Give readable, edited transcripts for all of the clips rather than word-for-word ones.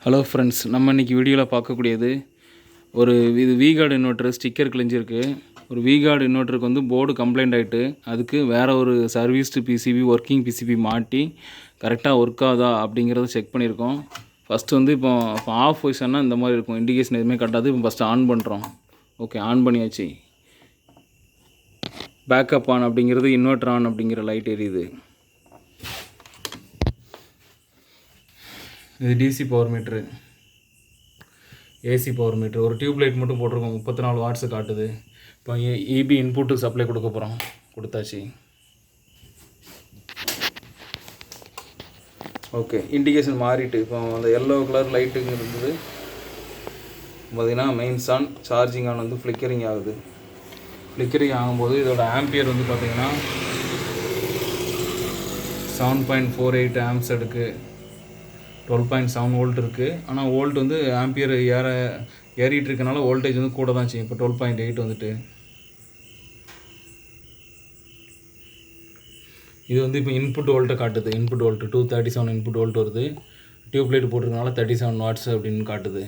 Hello friends, நம்ம இன்றைக்கி வீடியோவில் பார்க்கக்கூடியது இது V-Guard இன்வெர்ட்டர் ஸ்டிக்கர் கிழிஞ்சிருக்கு. ஒரு V-Guard இன்வெர்ட்டருக்கு வந்து போர்டு கம்ப்ளைண்ட் ஆகிட்டு அதுக்கு வேறு ஒரு சர்வீஸ்டு பிசிபி ஒர்க்கிங் பிசிபி மாட்டி கரெக்டாக ஒர்க் ஆகுதா அப்படிங்கிறத செக் பண்ணியிருக்கோம். ஃபஸ்ட்டு வந்து இப்போ ஆஃப் பொசிஷன்னா இந்த மாதிரி இருக்கும், இண்டிகேஷன் எதுவுமே காட்டாது. இப்போ ஃபஸ்ட்டு ஆன் பண்ணுறோம். ஓகே, ஆன் பண்ணியாச்சு. பேக்கப் ஆன் அப்படிங்கிறது இன்வெர்ட்டர் ஆன் அப்படிங்கிற லைட் எரியுது. இது DC power meter, AC power meter. ஒரு டியூப் லைட் மட்டும் போட்டிருக்கோம், 34 வாட்ஸு காட்டுது. இப்போ இபி இன்புட்டு சப்ளை கொடுக்க போகிறோம். கொடுத்தாச்சு. ஓகே, இண்டிகேஷன் மாறிட்டு இப்போ அந்த எல்லோ கலர் லைட்டுங்க இருந்தது பார்த்திங்கன்னா மெயின்ஸ் ஆன், சார்ஜிங் ஆன் வந்து ஃப்ளிக்கரிங் ஆகுது. ஃப்ளிக்கரிங் ஆகும்போது இதோட ஆம்பியர் வந்து பார்த்திங்கன்னா 7.48 ஆம்ப்ஸ் எடுக்கு, 12.7 வோல்ட் இருக்குது. ஆனால் வோல்ட் வந்து ஆம்பியர் ஏறிட்டு இருக்கனால வோல்டேஜ் வந்து கூட தான் செய்யும். இப்போ 12.8 வந்துட்டு இது வந்து இப்போ இன்புட் வோல்ட்டை காட்டுது. இன்புட் வோல்ட்டு 237 இன்புட் வோல்ட் வருது. டியூப் லைட் போட்டிருக்கனால 37 வாட்ஸ் அப்படின்னு காட்டுது.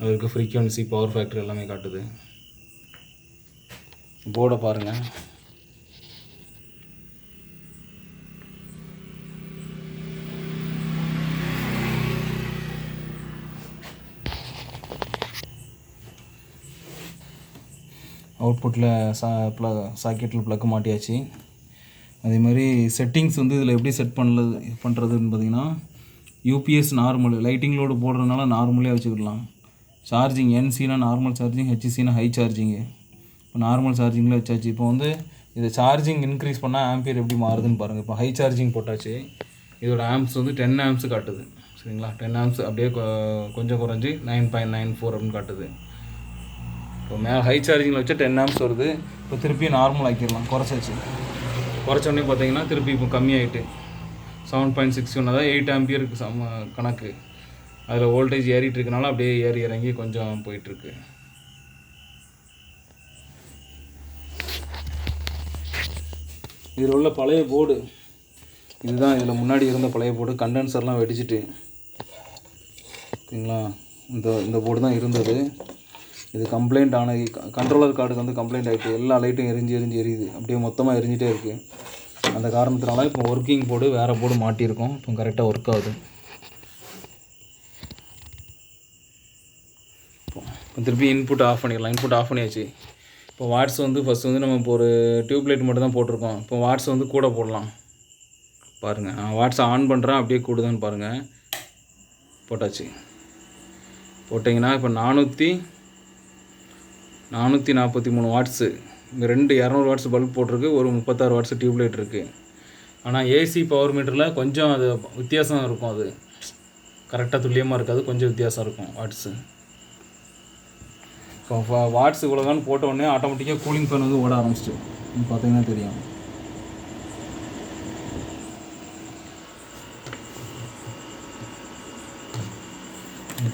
அதற்கு ஃப்ரீக்வன்சி, பவர் ஃபேக்டர் எல்லாமே காட்டுது. போர்டை பாருங்கள். அவுட்புட்டில் சாக்கெட்டில் ப்ளக் மாட்டியாச்சு. அதே மாதிரி செட்டிங்ஸ் வந்து இதில் எப்படி செட் பண்ணுறதுன்னு பார்த்திங்கன்னா, யூபிஎஸ் நார்மல் லைட்டிங் லோடு போடுறதுனால நார்மலே வச்சுக்கிடலாம். சார்ஜிங் NCனா நார்மல் சார்ஜிங், HCனா ஹை சார்ஜிங்கு. இப்போ நார்மல் சார்ஜிங்கில் வச்சாச்சு. இப்போ வந்து இதை சார்ஜிங் இன்க்ரீஸ் பண்ணால் ஆம்பியர் எப்படி மாறுதுன்னு பாருங்கள். இப்போ ஹை சார்ஜிங் போட்டாச்சு. இதோட ஆம்ப்ஸ் வந்து 10 ஆம்ப்ஸ் காட்டுது. சரிங்களா, 10 ஆம்ப்ஸ் அப்படியே கொஞ்சம் குறைஞ்சி 9.94 அப்படின்னு காட்டுது. இப்போ ஹை சார்ஜிங்கில் வச்சா 10 ஆம்ப்ஸ் வருது. இப்போ திருப்பி நார்மல் ஆக்கிடலாம். குறைச்சோடனே பார்த்தீங்கன்னா திருப்பி இப்போ கம்மியாகிட்டு 7.61, அதாவது 8 ஆம்பியருக்கு கணக்கு. அதில் வோல்டேஜ் ஏறிட்டு இருக்கனால அப்படியே ஏறி இறங்கி கொஞ்சம் போயிட்டுருக்கு. இதில் உள்ள பழைய போர்டு இதுதான். இதில் முன்னாடி இருந்த பழைய போர்டு, கண்டென்சர்லாம் வெடிச்சிட்டு. ஓகேங்களா, இந்த போர்டு தான் இருந்தது. இது கம்ப்ளைண்ட் ஆன கண்ட்ரோலர் கார்டுக்கு வந்து கம்ப்ளைண்ட் ஆகிட்டு எல்லா லைட்டும் எரியுது. அப்படியே மொத்தமாக எரிஞ்சிட்டே இருக்குது. அந்த காரணத்தினால இப்போ ஒர்க்கிங் போர்டு வேறு போர்டு மாட்டியிருக்கோம். இப்போ கரெக்டாக ஒர்க் ஆகுது. இப்போ திருப்பி இன்புட் ஆஃப் பண்ணிடலாம். இன்புட் ஆஃப் பண்ணியாச்சு. இப்போ வாட்ஸ் வந்து ஃபஸ்ட் வந்து நம்ம இப்போ ஒரு டியூப் லைட் மட்டும் தான் போட்டிருக்கோம். இப்போ வாட்ஸ் வந்து கூட போடலாம். பாருங்கள், வாட்ஸை ஆன் பண்ணுறேன், அப்படியே கூடுதான்னு பாருங்கள். போட்டாச்சு. போட்டிங்கன்னா இப்போ 443 வாட்ஸு. இங்கே 200 வாட்ஸ் பல்ப் போட்டிருக்கு, ஒரு 36 வாட்ஸ் டியூப் லைட் இருக்குது. ஆனால் ஏசி பவர் மீட்டரில் கொஞ்சம் அது வித்தியாசம் இருக்கும். அது கரெக்டாக துல்லியமாக இருக்காது, கொஞ்சம் வித்தியாசம் இருக்கும் வாட்ஸு. இப்போ வாட்ஸ் இவ்வளோதான் போட்ட உடனே ஆட்டோமேட்டிக்காக கூலிங் ஃபேன் வந்து ஓட ஆரம்பிச்சிட்டு பார்த்தீங்கன்னா தெரியும்.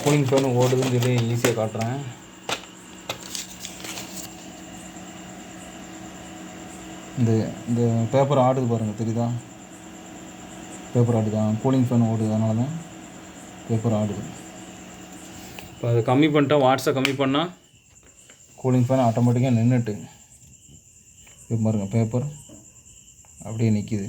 கூலிங் ஃபேன் ஓடுதுன்னு சொல்லி ஈஸியாக காட்டுறேன். இந்த பேப்பர் ஆடுது பாருங்கள், தெரியுதா? பேப்பர் ஆடுதான், கூலிங் ஃபேன் ஓடுது, அதனால தான் பேப்பர் ஆடுது. இப்போ அதை கம்மி பண்ணிட்டா, வாட்ஸை கம்மி பண்ணால் கூலிங் ஃபேன் ஆட்டோமேட்டிக்காக நின்றுட்டு இப்போ பாருங்கள், பேப்பர் அப்படியே நிற்கிது.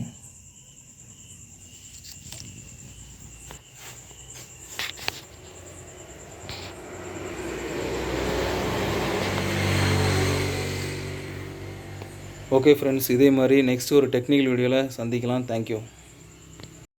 ஓகே ஃப்ரெண்ட்ஸ், இதே மாதிரி நெக்ஸ்ட் ஒரு டெக்னிக்கல் வீடியோவில் சந்திக்கலாம். தேங்க்யூ.